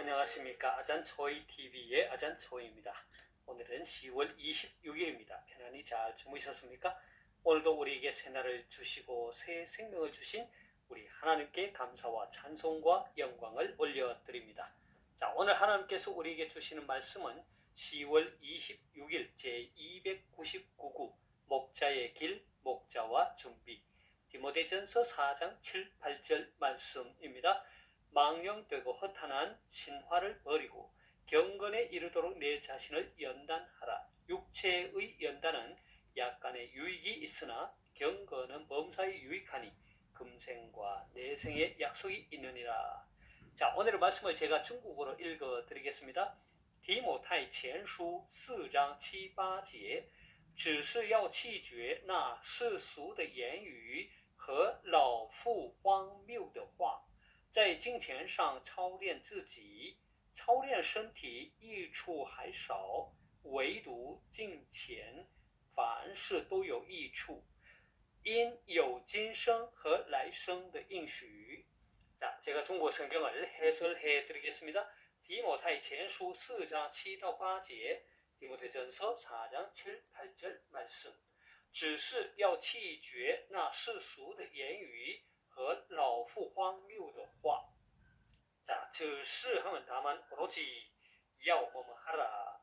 안녕하십니까. 아잔초이TV의 아잔초이입니다. 오늘은 10월 26일입니다. 편안히 잘 주무셨습니까? 오늘도 우리에게 새날을 주시고 새 생명을 주신 우리 하나님께 감사와 찬송과 영광을 올려드립니다. 자, 오늘 하나님께서 우리에게 주시는 말씀은 10월 26일 제299구 목자의 길, 목자와 준비, 디모데전서 4장 7, 8절 말씀입니다. 망령되고 허탄한 신화를 버리고 경건에 이르도록 내 자신을 연단하라. 육체의 연단은 약간의 유익이 있으나 경건은 범사에 유익하니 금생과 내생의 약속이 있느니라. 자, 오늘의 말씀을 제가 중국어로 읽어드리겠습니다. 提摩太前书4章7、8节，只是要弃绝那世俗的言语和老妇荒谬的话，在金钱上操练自己，操练身体益处还少，唯独金钱凡事都有益处，因有今生和来生的应许。 자, 제가 중국 성경을 해설해 드리겠습니다. 디모데전서 4장 7到8节， 디모데전서 4장 7, 8절 말씀. 只是要弃绝那世俗的言语和老妇荒谬的话。 자, 只是 하면 다만 오로지, 要 뭐뭐 하라,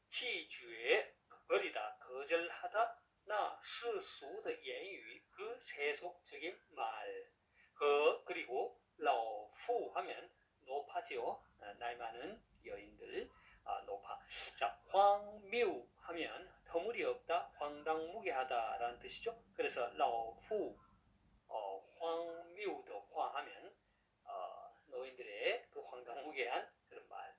弃绝 버리다, 거절하다, 那世俗的言语 그 세속적인 말, 그리고 老妇 하면 노파지요. 나이 많은 여인들, 노파. 자,荒谬 하면 터무니없다, 황당무계하다 라는 뜻이죠. 그래서 老妇 荒谬的화 하면 노인들의 그 황당무계한 그런 말.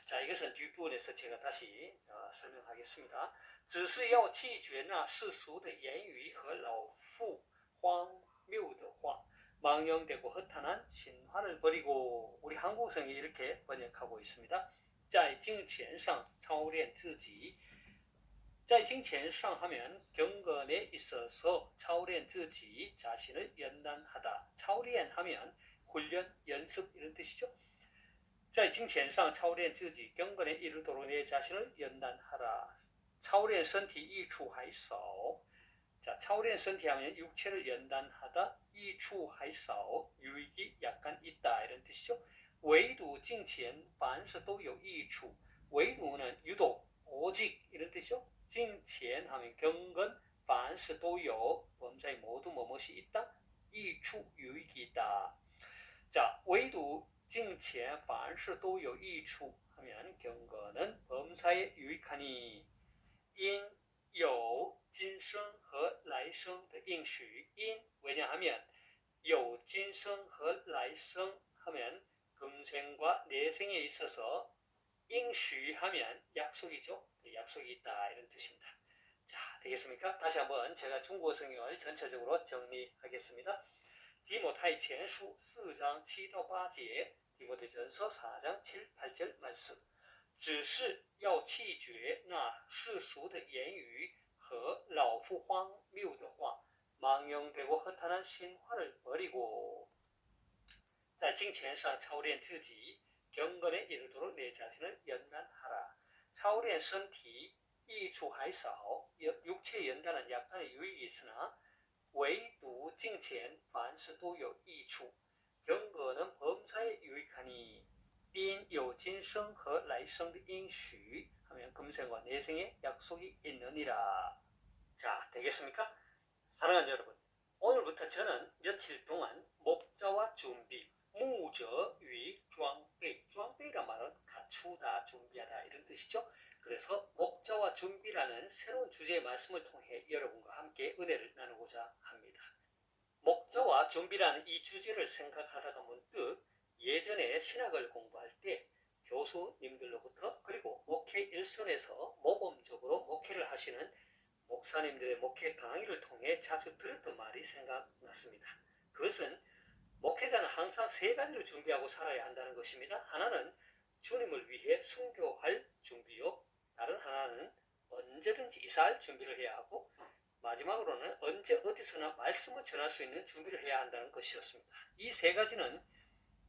자, 이것은 뒷부분에서 제가 다시 설명하겠습니다. 只是要弃绝那世俗的言语和老妇荒谬的话. 망령되고 허탄한 신화를 버리고, 우리 한국성이 이렇게 번역하고 있습니다. 在金钱上操练自己. 在金钱上 하면 경건에 있어서 操练自己, 자신을 연단하다. 操练 하면 훈련, 연습 이런 뜻이죠. 在金钱上操练自己, 경건에 이르도록 내 자신을 연단하라. 操练身体益处还少. 자, 操练身体 하면 육체를 연단하다, 益处还少, 유익이 약간 있다 이런 뜻이죠. 唯独金钱凡事都有益处. 唯独는 유독, 오직 이런 뜻이죠. 金钱 하면 경건, 凡事都有, 범사에 모두 무엇이 있다, 益处 유익이 있다. 자, 唯独金钱凡事都有益处 하면 경건은 범사에 유익하니, 因有今生和来生的应许. 인, 왜냐하면 有今生和来生 하면 금생과 내생에 있어서,應許 하면 약속이죠. 약속이 있다 이런 뜻입니다. 자, 되겠습니까? 다시 한번 제가 중국어 성경을 전체적으로 정리하겠습니다. 디모데전서 4장 7到8节, 디모데전서 4장 7, 8절 말씀. 只是要弃绝那世俗的言语和老妇荒谬的话, 망령되고 허탄한 신화를 버리고, 在金钱上操练自己, 경건에 이르도록 내 자신을 연단하라. 操练身体益处还少, 육체 연단은 약간의 유익이 있으나, 唯独金钱凡事都有益处, 경건은 범사에 유익하니, 因有今生和来生的应许 하면 금생과 내생의 약속이 있느니라. 자, 되겠습니까? 사랑하는 여러분, 오늘부터 저는 며칠 동안 목자와 준비, 牧者与装备, 装备란 말은 갖추다, 준비하다 이런 뜻이죠. 그래서 목자와 준비라는 새로운 주제의 말씀을 통해 여러분과 함께 은혜를 나누고자 합니다. 목자와 준비라는 이 주제를 생각하다가 문득 예전에 신학을 공부할 때 교수님들로부터, 그리고 목회 일선에서 모범적으로 목회를 하시는 목사님들의 목회 강의를 통해 자주 들었던 말이 생각났습니다. 그것은 목회자는 항상 세 가지를 준비하고 살아야 한다는 것입니다. 하나는 주님을 위해 순교할 준비요, 다른 하나는 언제든지 이사할 준비를 해야 하고, 마지막으로는 언제 어디서나 말씀을 전할 수 있는 준비를 해야 한다는 것이었습니다. 이 세 가지는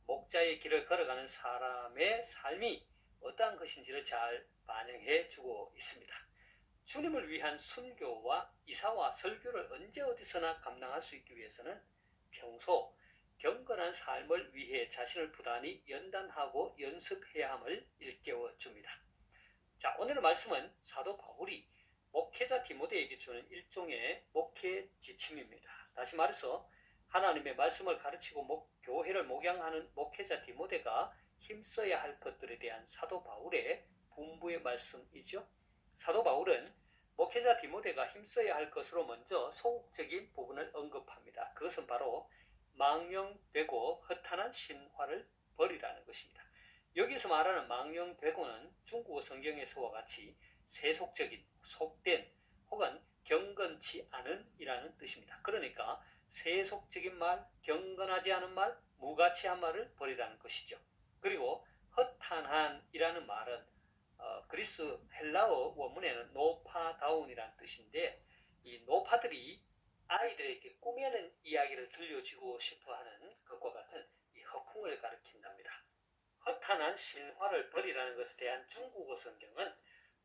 목자의 길을 걸어가는 사람의 삶이 어떠한 것인지를 잘 반영해 주고 있습니다. 주님을 위한 순교와 이사와 설교를 언제 어디서나 감당할 수 있기 위해서는 평소 경건한 삶을 위해 자신을 부단히 연단하고 연습해야 함을 일깨워 줍니다. 자, 오늘의 말씀은 사도 바울이 목회자 디모데에게 주는 일종의 목회 지침입니다. 다시 말해서 하나님의 말씀을 가르치고 교회를 목양하는 목회자 디모데가 힘써야 할 것들에 대한 사도 바울의 분부의 말씀이죠. 사도 바울은 목회자 디모데가 힘써야 할 것으로 먼저 소극적인 부분을 언급합니다. 그것은 바로 망령되고 허탄한 신화를 버리라는 것입니다. 여기서 말하는 망령되고는 중국어 성경에서와 같이 세속적인, 속된 혹은 경건치 않은 이라는 뜻입니다. 그러니까 세속적인 말, 경건하지 않은 말, 무가치한 말을 버리라는 것이죠. 그리고 허탄한 이라는 말은 그리스 헬라어 원문에는 노파다운이라는 뜻인데, 이 노파들이 아이들에게 꾸며낸 이야기를 들려주고 싶어하는 것과 같은 이 허풍을 가리킨답니다. 허탄한 신화를 버리라는 것에 대한 중국어 성경은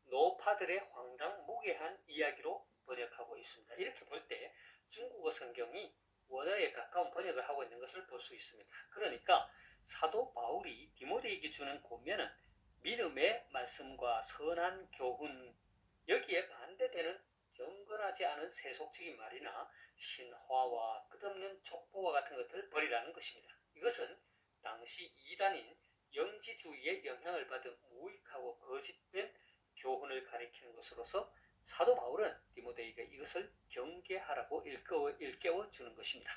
노파들의 황당무계한 이야기로 번역하고 있습니다. 이렇게 볼 때 중국어 성경이 원어에 가까운 번역을 하고 있는 것을 볼 수 있습니다. 그러니까 사도 바울이 디모데에게 주는 권면은 믿음의 말씀과 선한 교훈, 여기에 반대되는 경건하지 않은 세속적인 말이나 신화와 끝없는 족보와 같은 것들을 버리라는 것입니다. 이것은 당시 이단인 영지주의의 영향을 받은 무익하고 거짓된 교훈을 가리키는 것으로서 사도 바울은 디모데에게 이것을 경계하라고 일깨워 주는 것입니다.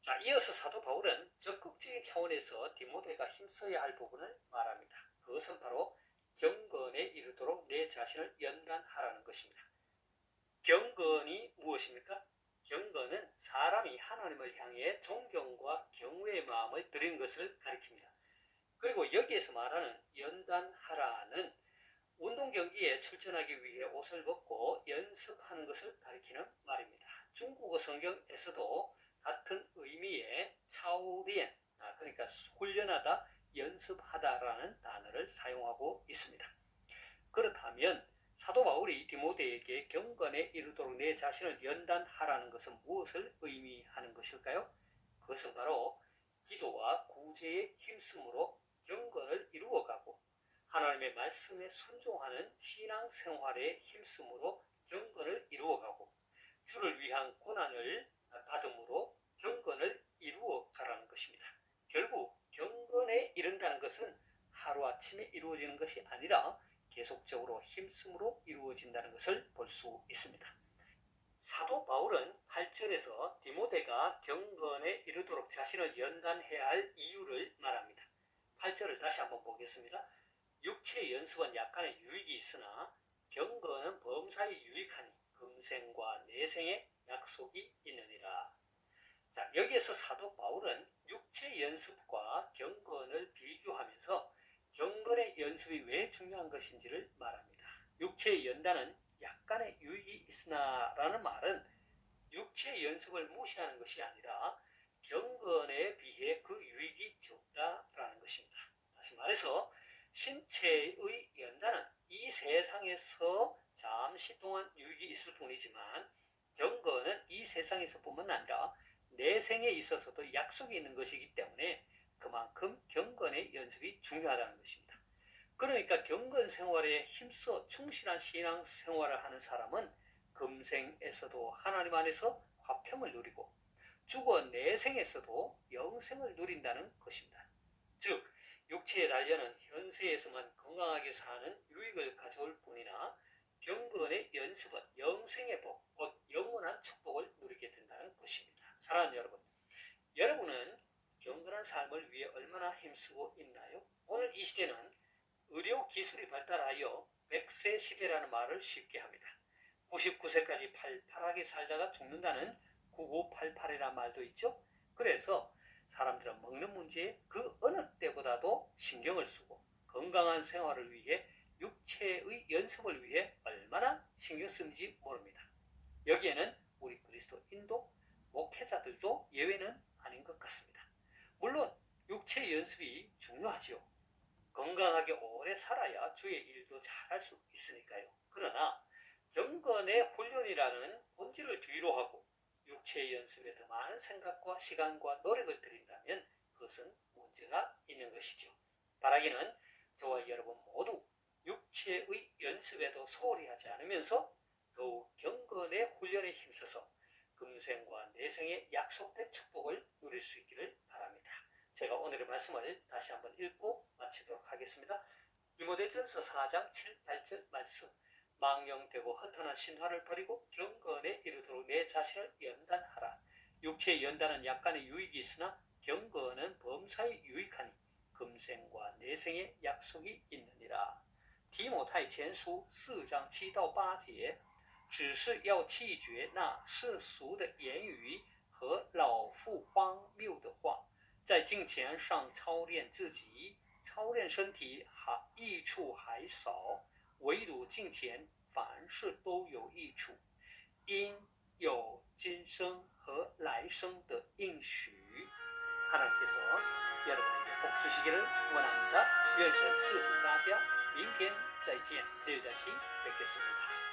자, 이어서 사도 바울은 적극적인 차원에서 디모데가 힘써야 할 부분을 말합니다. 그것은 바로 경건에 이르도록 내 자신을 연단하라는 것입니다. 경건이 무엇입니까? 경건은 사람이 하나님을 향해 존경과 경외의 마음을 드리는 것을 가리킵니다. 그리고 여기에서 말하는 연단하라는 운동 경기에 출전하기 위해 옷을 벗고 연습하는 것을 가리키는 말입니다. 중국어 성경에서도 같은 의미의 차오리엔, 그러니까 훈련하다, 연습하다라는 단어를 사용하고 있습니다. 그렇다면 사도 바울이 디모데에게 경건에 이르도록 내 자신을 연단하라는 것은 무엇을 의미하는 것일까요? 그것은 바로 기도와 구제에 힘쓰므로 경건을 이루어가고 하나님의 말씀에 순종하는 신앙생활에 힘쓰므로 경건을 이루어가고 주를 위한 고난을 받음으로 경건을 이루어가라는 것입니다. 결국 경건에 이른다는 것은 하루아침에 이루어지는 것이 아니라 계속적으로 힘쓰므로 이루어진다는 것을 볼 수 있습니다. 사도 바울은 8절에서 디모데가 경건에 이르도록 자신을 연단해야 할 이유를 말합니다. 8절을 다시 한번 보겠습니다. 육체의 연습은 약간의 유익이 있으나 경건은 범사에 유익하니 금생과 내생의 약속이 있느니라. 자, 여기에서 사도 바울은 육체의 연습과 경건을 비교하면서 경건의 연습이 왜 중요한 것인지를 말합니다. 육체의 연단은 약간의 유익이 있으나 라는 말은 육체의 연습을 무시하는 것이 아니라 경건에 비해 그 유익이 적다라는 것입니다. 다시 말해서 신체의 연단은 이 세상에서 잠시 동안 유익이 있을 뿐이지만 경건은 이 세상에서뿐만 아니라 내생에 있어서도 약속이 있는 것이기 때문에 그만큼 경건의 연습이 중요하다는 것입니다. 그러니까 경건 생활에 힘써 충실한 신앙 생활을 하는 사람은 금생에서도 하나님 안에서 화평을 누리고 죽어 내생에서도 영생을 누린다는 것입니다. 즉 육체의 단련은 현세에서만 건강하게 사는 유익을 가져올 뿐이나 경건의 연습은 영생의 복, 곧 영원한 축복을 누리게 된다는 것입니다. 사랑하는 여러분, 여러분은 경건한 삶을 위해 얼마나 힘쓰고 있나요? 오늘 이 시대는 의료 기술이 발달하여 100세 시대라는 말을 쉽게 합니다. 99세까지 팔팔하게 살다가 죽는다는 9988이라는 말도 있죠. 그래서 사람들은 먹는 문제에 그 어느 때보다도 신경을 쓰고 건강한 생활을 위해 육체의 연습을 위해 얼마나 신경 쓰는지 모릅니다. 여기에는 우리 그리스도인도 목회자들도 예외는 아닌 것 같습니다. 물론 육체 연습이 중요하지요. 건강하게 오래 살아야 주의 일도 잘할 수 있으니까요. 그러나 경건의 훈련이라는 본질을 뒤로 하고 육체의 연습에 더 많은 생각과 시간과 노력을 들인다면 그것은 문제가 있는 것이죠. 바라기는 저와 여러분 모두 육체의 연습에도 소홀히 하지 않으면서 더욱 경건의 훈련에 힘써서 금생과 내생의 약속된 축복을 누릴 수 있기를 바랍니다. 제가 오늘의 말씀을 다시 한번 읽고 마치도록 하겠습니다. 디모데전서 4장 7, 8절 말씀. 망령되고 허탄한 신화를 버리고 경건에 이르도록 내 자신을 연단하라. 육체의 연단은 약간의 유익이 있으나 경건은 범사에 유익하니 금생과 내생의 약속이 있느니라. 提摩太前书4章7到8节，只是要弃绝那世俗的言语和老妇荒谬的话，在敬虔上操练自己，操练身体益处还少，唯独敬虔凡事都有益处，因有今生和来生的应许。 하나님께서 여러분에게 복 주시기를 원합니다. 愿神赐福大家。明天再见，내일다시뵙겠습니다